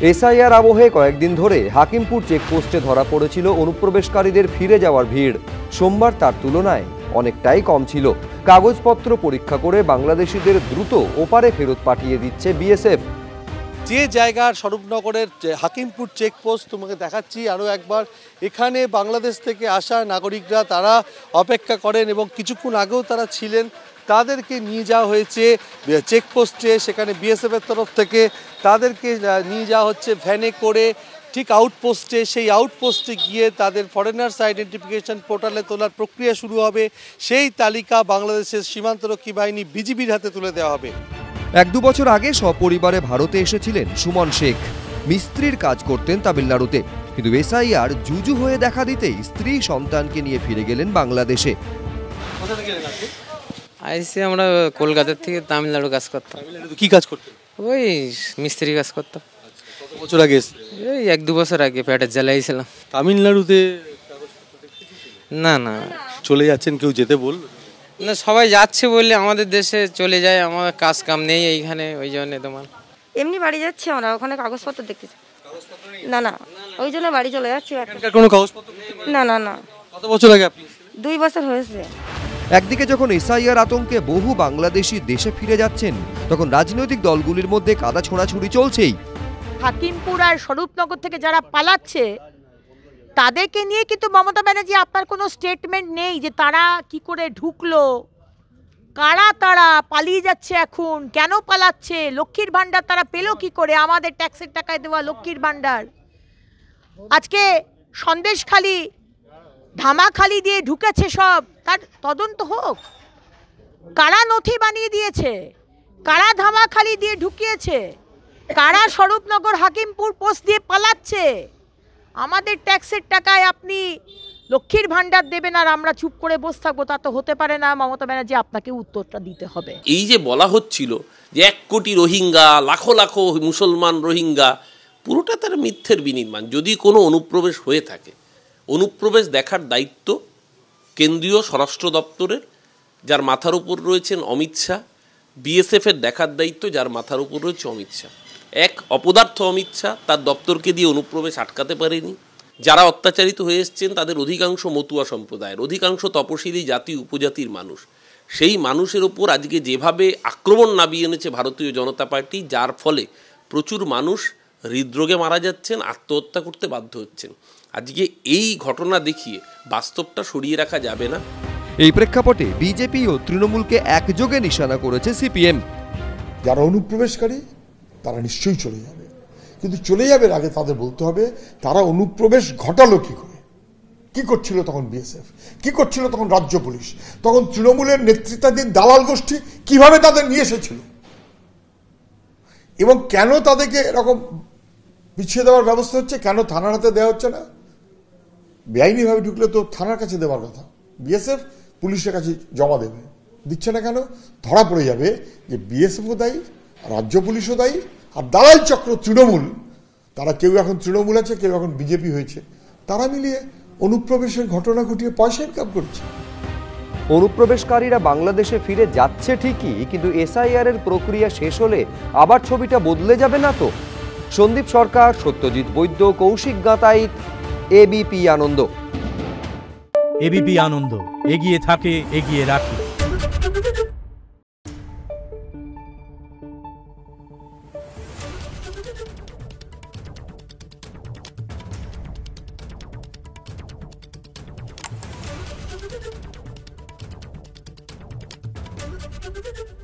SIR আবহে কয়েকদিন ধরে হাকিমপুর চেকপোস্টে ধরা পড়েছিল অনুপ্রবেশকারীদের ফিরে যাওয়ার ভিড়। সোমবার তার তুলনায় অনেকটাই কম ছিল। কাগজপত্র পরীক্ষা করে বাংলাদেশিদের দ্রুত ওপারে ফেরত পাঠিয়ে দিচ্ছে বিএসএফ। যে জায়গার স্বরূপনগরের হাকিমপুর চেকপোস্ট তোমাকে দেখাচ্ছি আরও একবার। এখানে বাংলাদেশ থেকে আসা নাগরিকরা তারা অপেক্ষা করেন এবং কিছুক্ষণ আগেও তারা ছিলেন। তাদেরকে নিয়ে যাওয়া হয়েছে চেকপোস্টে, সেখানে বিএসএফের তরফ থেকে তাদেরকে নিয়ে যাওয়া হচ্ছে ভ্যানে করে ঠিক আউটপোস্টে। সেই আউটপোস্টে গিয়ে তাদের ফরেনার্স আইডেন্টিফিকেশন পোর্টালে তোলার প্রক্রিয়া শুরু হবে। সেই তালিকা বাংলাদেশের সীমান্তরক্ষী বাহিনী বিজিবির হাতে তুলে দেওয়া হবে। 1-2 বছর আগে সপরিবারে ভারতে এসেছিলেন সুমন শেখ। মিস্ত্রির কাজ করতেন তামিলনাড়ুতে, কিন্তু এসআইআর জুজু হয়ে দেখা দিতেই স্ত্রী সন্তানকে নিয়ে ফিরে গেলেন বাংলাদেশে। আইসি আমরা কলকাতার থেকে তামিলনাড়ু কাজ করতাম। কি কাজ করতেন? ওই মিস্ত্রি কাজ করতাম। কত বছর আগে? এই 1-2 বছর আগে পেটের জ্বালাই ছিলাম। তামিলনাড়ুতে না না চলে যাচ্ছেন, কেউ যেতে বল না, সবাই যাচ্ছে বললে আমাদের দেশে চলে যায়। আমার কাজ কাম নেই এইখানে, ওই জন্য তোমার এমনি বাড়ি যাচ্ছি আমরা, ওখানে কাগজপত্র দেখতেছি। না না, ওই জন্য বাড়ি চলে যাচ্ছি। কোনো কাগজপত্র না না না। কত বছর আগে আপনি? 2 বছর হয়েছে। একদিকে যখন এসআইআর আতঙ্কে বহু বাংলাদেশি দেশে ফিরে যাচ্ছেন, তখন রাজনৈতিক দলগুলির মধ্যে কাদা ছোঁড়াছুড়ি চলছেই। হাকিমপুর আর স্বরূপনগর থেকে যারা পালাচ্ছে তাদেরকে নিয়ে কিন্তু মমতা ব্যানার্জি আপনার কোনো স্টেটমেন্ট নেই যে তারা কি করে ঢুকলো, কারা তারা পালিয়ে যাচ্ছে, এখন কেন পালাচ্ছে, লক্ষ্মীর ভাণ্ডার তারা পেলো কি করে, আমাদের ট্যাক্সের টাকায় দেওয়া লক্ষ্মীর ভাণ্ডার। আজকে সন্দেশখালি ধামাখালি দিয়ে ঢুকেছে সব, তার তদন্ত হোক। কারা নথি বানিয়ে দিয়েছে, কারা ধামাখালি দিয়ে ঢুকিয়েছে, কারা স্বরূপনগর হাকিমপুর পোস্ট দিয়ে পালাচ্ছে। আমাদের ট্যাক্সের টাকায় আপনি লক্ষ্মীর ভাণ্ডার দেবেন আর আমরা চুপ করে বসে থাকবো, তা তো হতে পারে না। মমতা ব্যানার্জি আপনাকে উত্তরটা দিতে হবে। এই যে বলা হচ্ছিল যে 1 কোটি রোহিঙ্গা, লাখো লাখো মুসলমান রোহিঙ্গা, পুরোটা তার মিথ্যের বিনির্মাণ। যদি কোনো অনুপ্রবেশ হয়ে থাকে, অনুপ্রবেশ দেখার দায়িত্ব কেন্দ্রীয় স্বরাষ্ট্র দপ্তরের, যার মাথার উপর রয়েছেন অমিত শাহ। বিএসএফের দেখার দায়িত্ব, যার মাথার উপর রয়েছে অমিত শাহ। এক অপদার্থ অমিত শাহ তার দপ্তরকে দিয়ে অনুপ্রবেশ আটকাতে পারেনি। যারা অত্যাচারিত হয়ে এসছেন তাদের অধিকাংশ মতুয়া সম্প্রদায়ের, অধিকাংশ তপশিলি জাতি উপজাতির মানুষ। সেই মানুষের ওপর আজকে যেভাবে আক্রমণ নামিয়ে এনেছে ভারতীয় জনতা পার্টি, যার ফলে প্রচুর মানুষ হৃদরোগে মারা যাচ্ছেন, আত্মহত্যা করতে বাধ্য হচ্ছেন। আজকে এই ঘটনা দেখিয়ে বাস্তবটা সরিয়ে রাখা যাবে না। এই প্রেক্ষাপটে বিজেপি ও তৃণমূলকে একযোগে নিশানা করেছে সিপিএম। যারা অনুপ্রবেশকারী তারা নিশ্চয়ই চলে যাবে, কিন্তু চলে যাবে আগে তাদের বলতে হবে তারা অনুপ্রবেশ ঘটালো কি করে, কি করছিল তখন বিএসএফ, কি করছিল তখন রাজ্য পুলিশ, তখন তৃণমূলের নেতৃত্বাধীন দালাল গোষ্ঠী কিভাবে তাদের নিয়ে এসেছিল, এবং কেন তাদেরকে এরকম পিছিয়ে দেওয়ার ব্যবস্থা হচ্ছে, কেন থানার হাতে দেওয়া হচ্ছে না। বেআইনিভাবে ঢুকলে তো থানার কাছে দেওয়ার কথা, বিএসএফ পুলিশের কাছে জমা দেবে, দিচ্ছে না কেন? ধরা পড়ে যাবে যে বিএসএফও দায়ী, রাজ্য পুলিশও দায়ী, আর দালাল চক্র তৃণমূল, তারা কেউ এখন তৃণমূল আছে, কেউ এখন বিজেপি হয়েছে, তারা মিলিয়ে অনুপ্রবেশের ঘটনা ঘটিয়ে পয়সা ইনকাম করছে। অনুপ্রবেশকারীরা বাংলাদেশে ফিরে যাচ্ছে ঠিকই, কিন্তু এসআইআর এর প্রক্রিয়া শেষ হলে আবার ছবিটা বদলে যাবে না তো? সন্দীপ সরকার, সত্যজিৎ বৈদ্য, কৌশিক গাঁতাইত, এবিপি আনন্দ। এবিপি আনন্দ, এগিয়ে থাকে, এগিয়ে রাখে। Thank you.